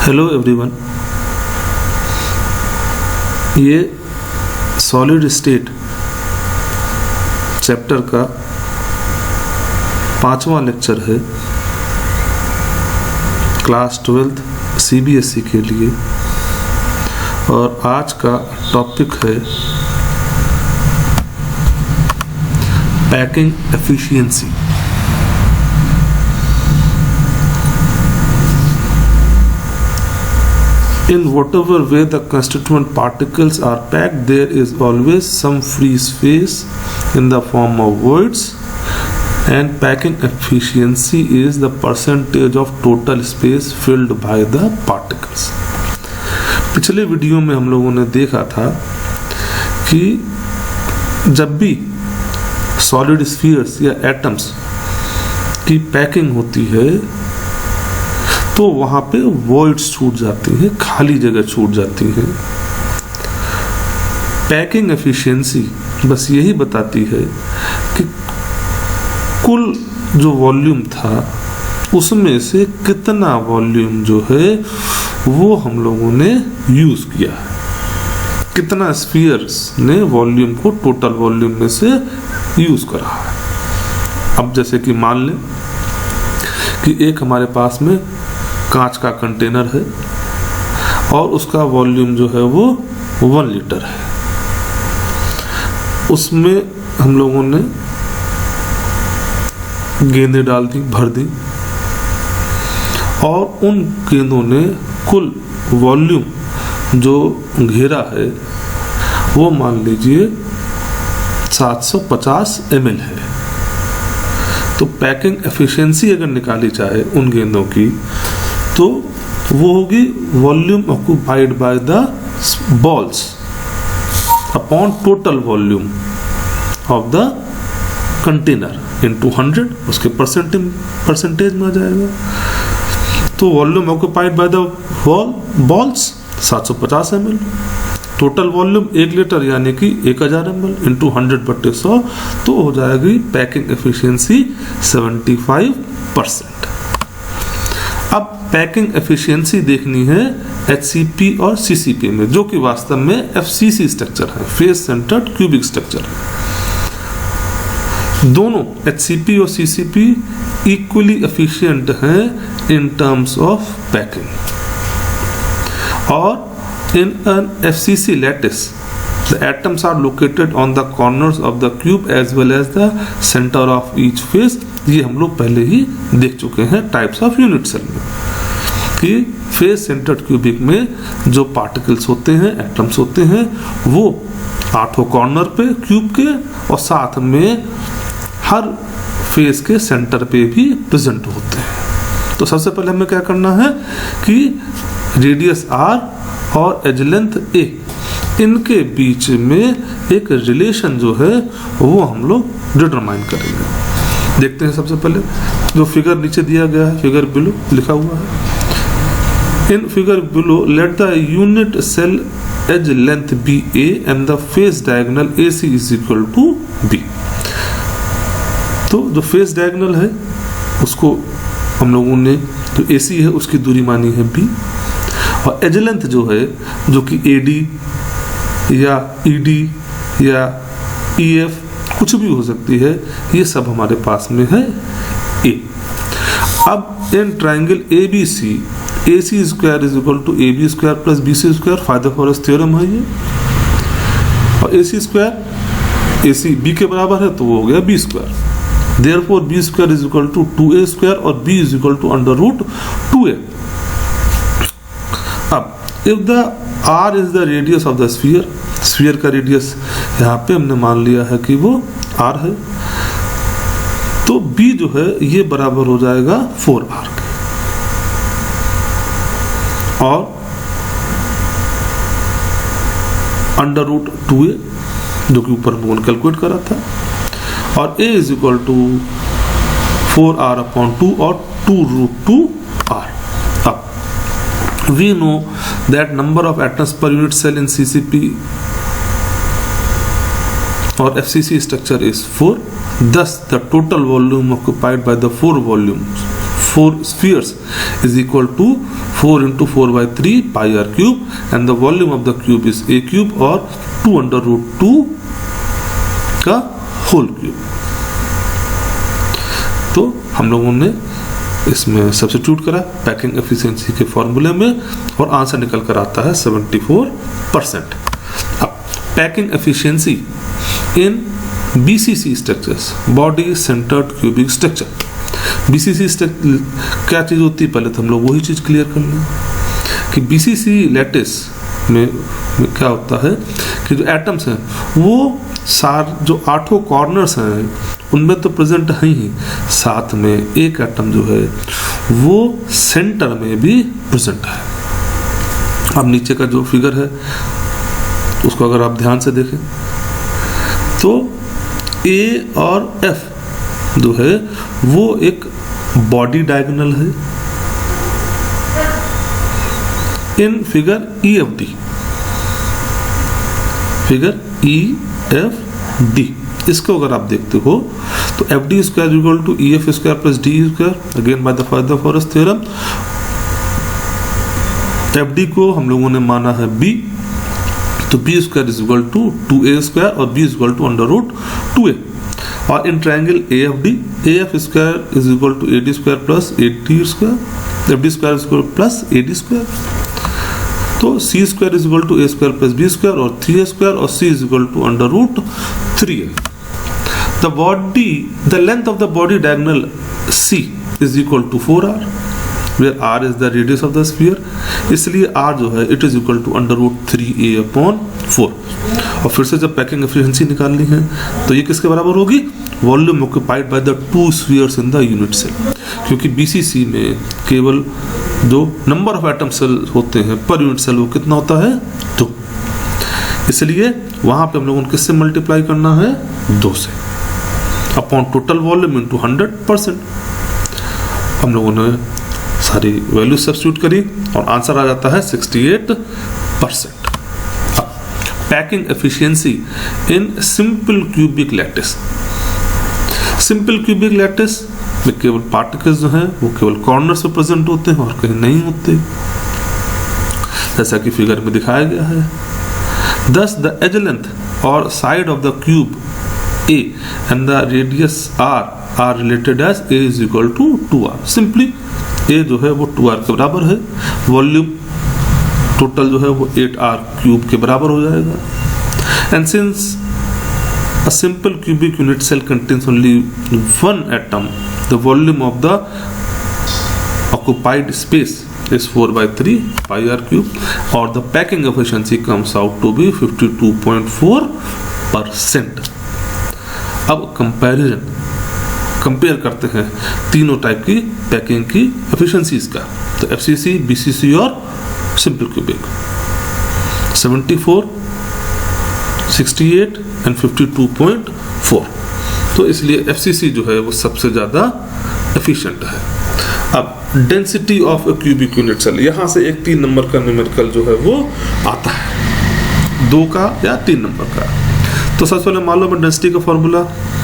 Hello everyone, ये solid state chapter का 5वां लेक्चर है क्लास 12th सीबीएसई के लिए। और आज का टॉपिक है packing efficiency. In whatever way the constituent particles are packed, there is always some free space in the form of voids, and packing efficiency is the percentage of total space filled by the particles. पिछले video में हम लोगों ने देखा था कि जब भी सॉलिड स्फीयर्स या एटम्स की पैकिंग होती है तो वहां पे वॉइड्स छूट जाती हैं, खाली जगह छूट जाती है। पैकिंग एफिशिएंसी बस यही बताती है कि कुल जो वॉल्यूम था उसमें से कितना वॉल्यूम जो है वो हम लोगों ने यूज किया है, कितना स्फीयर्स ने वॉल्यूम को टोटल वॉल्यूम में से यूज करा है। अब जैसे कि मान लें कि एक हमारे पास में कांच का कंटेनर है और उसका वॉल्यूम जो है वो 1 लीटर है। उसमें हम लोगों ने गेंदें डाल दी, भर दी, और उन गेंदों ने कुल वॉल्यूम जो घेरा है वो मान लीजिए 750 ml है। तो पैकिंग एफिशिएंसी अगर निकाली जाए उन गेंदों की तो वो होगी volume occupied by the balls upon total volume of the container into 100, उसके परसेंटेज में आ जाएगा। तो volume occupied by the balls 750 ml, total volume 1 litre यानी कि 1000 ml इंटू 100/100, तो हो जाएगी पैकिंग एफिशिएंसी 75%। अब पैकिंग एफिशिएंसी देखनी है एचसीपी और सीसीपी में, जो कि वास्तव में एफसीसी स्ट्रक्चर है, फेस सेंटर्ड क्यूबिक स्ट्रक्चर है। दोनों एचसीपी और सीसीपी इक्वली एफिशिएंट हैं इन टर्म्स ऑफ पैकिंग। और in an FCC lattice the atoms are located on the corners of the cube as well as the center of each face। ये हम लोग पहले ही देख चुके हैं टाइप्स ऑफ यूनिट सेल में कि फेस सेंटर्ड क्यूबिक में जो पार्टिकल्स होते हैं, एटम्स होते हैं, वो 8 कॉर्नर पे क्यूब के और साथ में हर फेस के सेंटर पे भी प्रेजेंट होते हैं। तो सबसे पहले हमें क्या करना है कि रेडियस r और एज लेंथ a, इनके बीच में एक रिलेशन जो है वो हम लोग डिटरमाइन करेंगे। देखते हैं सबसे पहले जो फिगर नीचे दिया गया है, फिगर बिलो लिखा हुआ है। In figure below let the unit cell edge length be A and the face diagonal A C is equal to B. तो जो फेस डायगोनल है उसको हम लोगों ने, जो ए सी है उसकी दूरी मानी है बी, और एज लेंथ जो है, जो कि ए डी या ईडी या ईएफ कुछ भी हो सकती है, ये सब हमारे पास में है ए। अब in triangle A B C, A C square is equal to A B square plus B C square, Pythagoras theorem है ये। और ए सी स्क्वायर, ए सी बी के बराबर है तो वो हो गया B square. Therefore B square is equal to 2a square और B is equal to √2a। अब if the r is the radius of the sphere, sphere का रेडियस यहाँ पे हमने मान लिया है कि वो r है, तो b जो है ये बराबर हो जाएगा 4r के। और √2a जो कि ऊपर हमने कैलकुलेट करा था, और a is equal to 4r/2 और 2√2r। We know that number of atoms per unit cell in CCP or FCC structure is 4. Thus, the total volume occupied by the 4 spheres is equal to 4 into 4/3 pi r cube and the volume of the cube is a cube और 2/√2 का whole cube. तो हम लोगों ने इसमें substitute करा packing efficiency के फॉर्मूले में और आंसर निकल कर आता है 74%। अब पैकिंग एफिशिएंसी इन BCC structures, body centred cubic structure. BCC क्या चीज़ होती है, पहले तो हम लोग वही चीज़ क्लियर कर लें कि BCC लैटिस में क्या होता है कि जो एटम्स हैं वो जो 8 कॉर्नर्स हैं उनमें तो प्रेजेंट है ही, साथ में एक एटम जो है वो सेंटर में भी प्रेजेंट है। अब नीचे का जो फिगर है उसको अगर आप ध्यान से देखें तो A और F जो है वो एक बॉडी डायगोनल है in figure EFD, figure EFD। इसको अगर आप देखते हो तो FD square equal to EF square plus D square, again by the Pythagoras theorem. FD को हम लोगों ने माना है B, तो B square is equal to 2A square और B is equal to √2A। और in triangle AFD AF square is equal to AD square plus AD square, FD square is equal plus AD square. तो C square is equal to A square plus B square और 3A square और C is equal to √3A। The length of the body diagonal C is equal to 4R, where R is the radius of the sphere, इसलिए R जो है it is equal to √3A/4। और फिर से जब packing efficiency निकालनी है तो ये किसके बराबर होगी, volume occupied by the 2 spheres in the unit cell, क्योंकि BCC में केवल जो नंबर ऑफ एटम सेल होते हैं पर यूनिट सेल वो कितना होता है 2, इसलिए वहां पे हम लोगों को किससे मल्टीप्लाई करना है 2 से, अपॉन टोटल वॉल्यूम इनटू 100%। हम लोगों ने सारी वैल्यू सब्स्टिट्यूट करी और आंसर आ जाता है 68%। Packing efficiency in simple cubic lattice. Simple cubic lattice में केवल पार्टिकल्स जो हैं वो केवल कॉर्नर से प्रेजेंट होते हैं और कहीं नहीं होते, जैसा कि फिगर में दिखाया गया है। Thus the edge length or side of the cube A and the radius R are related as A is equal to 2R. Simply A जो है वो 2R के बराबर है, वॉल्यूम टोटल जो है वो 8R क्यूब के बराबर हो जाएगा। And since a simple cubic unit cell contains only one atom, the volume of the occupied space is 4/3 pi r cube, और the packing efficiency comes out to be 52.4%। अब compare करते हैं तीनों type की पैकिंग की efficiencies का, तो FCC, BCC और सिंपल क्यूबिक। 74, 68 एंड 52.4। तो इसलिए FCC जो है वो सबसे ज़्यादा एफिशिएंट है। अब density of a cubic unit cell, यहाँ से एक 3 नंबर का न्यूमेरिकल जो है वो आता है, 2 का या 3 नंबर का। तो सबसे पहले मान लो डेंसिटी का फॉर्मूला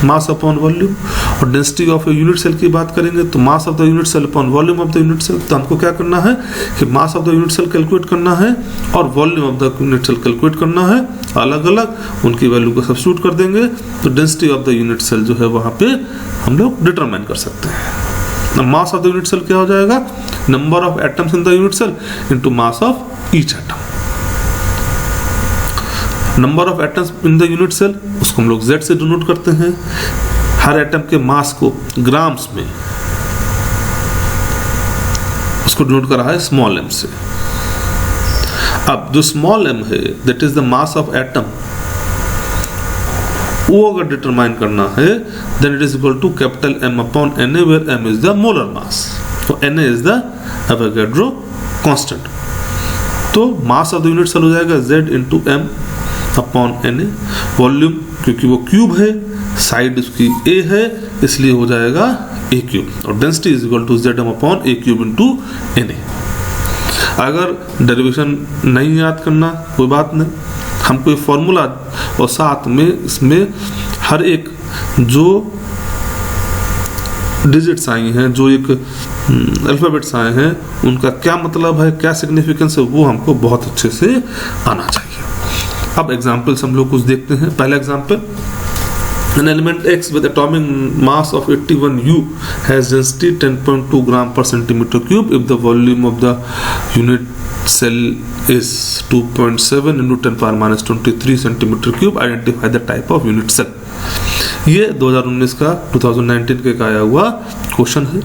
मास अपॉन वॉल्यूम, और density of a unit cell की बात करेंगे तो mass of the unit cell upon volume of the unit cell. तो हमको क्या करना है कि mass of the unit cell calculate करना है और volume of the unit cell calculate करना है, अलग अलग उनकी वैल्यू को सब्स्टिट्यूट कर देंगे तो density of the unit cell जो है वहाँ पे हम लोग डिटरमाइन कर सकते हैं। Mass of the unit cell क्या हो जाएगा, number of atoms in the unit cell into mass of each atom. Number of atoms in the unit cell उसको हम लोग Z से डिनोट करते हैं, हर एटम के मास को ग्राम्स में उसको डिनोट करा है स्मॉल m से। अब जो स्मॉल m है that is the mass of atom, वो अगर डिटरमाइन करना है then it is equal to capital M upon Na, where m is the molar mass, तो Na is the Avogadro constant. तो mass of the unit cell हो जाएगा Z into M upon Na, volume क्योंकि वो cube है, side उसकी A है इसलिए हो जाएगा A क्यूब, और डेंसिटी is equal to Zm upon A cube into Na। अगर डेरिवेशन नहीं याद करना कोई बात नहीं, हमको फॉर्मूला और साथ में इसमें हर एक जो डिजिट्स आई हैं, जो एक अल्फ़ाबेट्स आए हैं, उनका क्या मतलब है, क्या सिग्निफिकेंस है, वो हमको बहुत अच्छे से आना चाहिए। अब एग्जाम्पल्स हम लोग कुछ देखते हैं। पहला example, an element X with atomic mass of 81 U has density 10.2 gram per centimeter cube if the volume of the unit cell is 2.7 into 10 power minus 23 centimeter cube. Identify the type of unit cell. ये 2019 का 2019 के आया हुआ question है।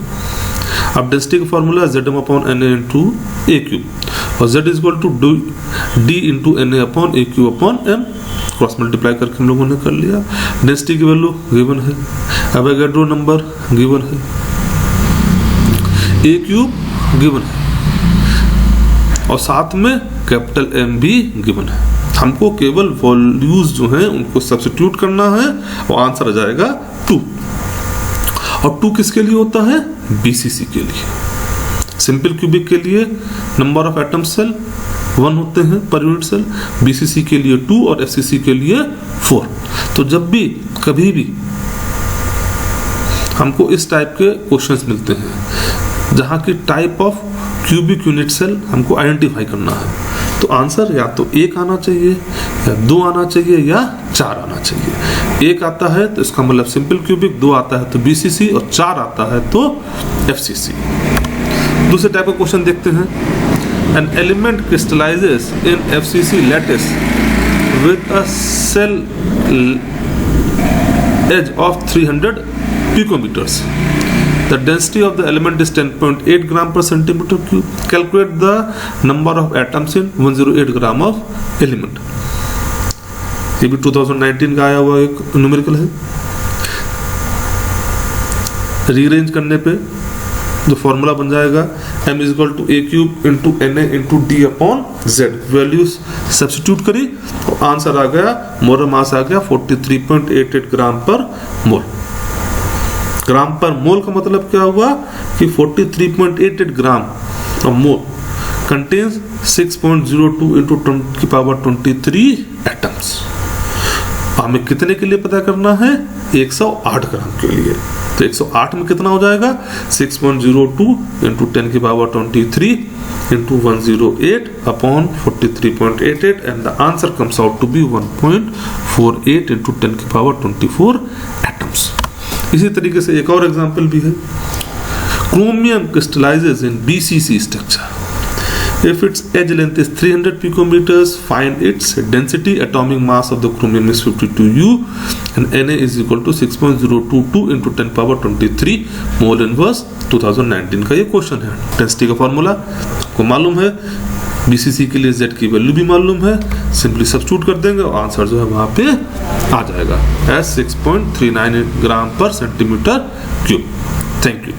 अब density का formula Zm upon Na into a cube और Z is equal to D into Na upon a cube upon M, cross multiply करके हम लोगों ने कर लिया। डेंसिटी की वैल्यू गिवन है, एवोगाड्रो नंबर गिवन है, ए क्यूब गिवन है और साथ में कैपिटल M भी गिवन है। हमको केवल वॉल्यूज जो हैं उनको सब्स्टिट्यूट करना है और आंसर आ जाएगा 2। और 2 किसके लिए होता है? BCC के लिए। सिंपल क्यूबिक के लिए नंबर ऑफ एटम सेल 1 होते हैं पर यूनिट सेल, BCC के लिए 2 और FCC के लिए 4। तो जब भी कभी भी हमको इस टाइप के क्वेश्चंस मिलते हैं जहाँ की type of cubic unit cell हमको आइडेंटिफाई करना है, तो आंसर या तो 1 आना चाहिए या 2 आना चाहिए या 4 आना चाहिए। 1 आता है तो इसका मतलब सिंपल क्यूबिक, 2 आता है तो BCC और 4 आता है तो FCC। दूसरे टाइप का क्वेश्चन देखते हैं। An element crystallizes in FCC lattice with a cell edge of 300 picometers. The density of the element is 10.8 gram per centimeter cube. Calculate the number of atoms in 108 gram of element. ये भी 2019 का आया हुआ एक numerical है। Rearrange करने पे जो फॉर्मूला बन जाएगा m is equal to A cube into Na into D upon Z. Values substitute करी और आंसर आ गया, मोलर मास आ गया 43.88 ग्राम पर मोल। ग्राम पर मोल का मतलब क्या हुआ कि 43.88 ग्राम और मोल कंटेन्स 6.02 इंटू 10 की पावर 23 एटम्स। हमें कितने के लिए पता करना है? 108 ग्राम के लिए। तो 108 में कितना हो जाएगा? 6.02 इंटू 10 की power 23 into 108 upon 43.88 and the answer comes out to be 1.48 into 10 की पावर 24 एटम्स। इसी तरीके से एक और एग्जांपल भी है। Chromium crystallises in BCC structure. If its edge length is 300 picometers, find its density. Atomic mass of the chromium is 52U and Na is equal to 6.022 into 10 power 23 mole inverse। 2019 का ये question है। Density का formula आपको मालूम है, BCC के लिए Z की वैल्यू भी मालूम है, सिंपली सब्स्टिट्यूट कर देंगे और आंसर जो है वहाँ पे आ जाएगा as 6.39 ग्राम पर सेंटीमीटर क्यूब। Thank you.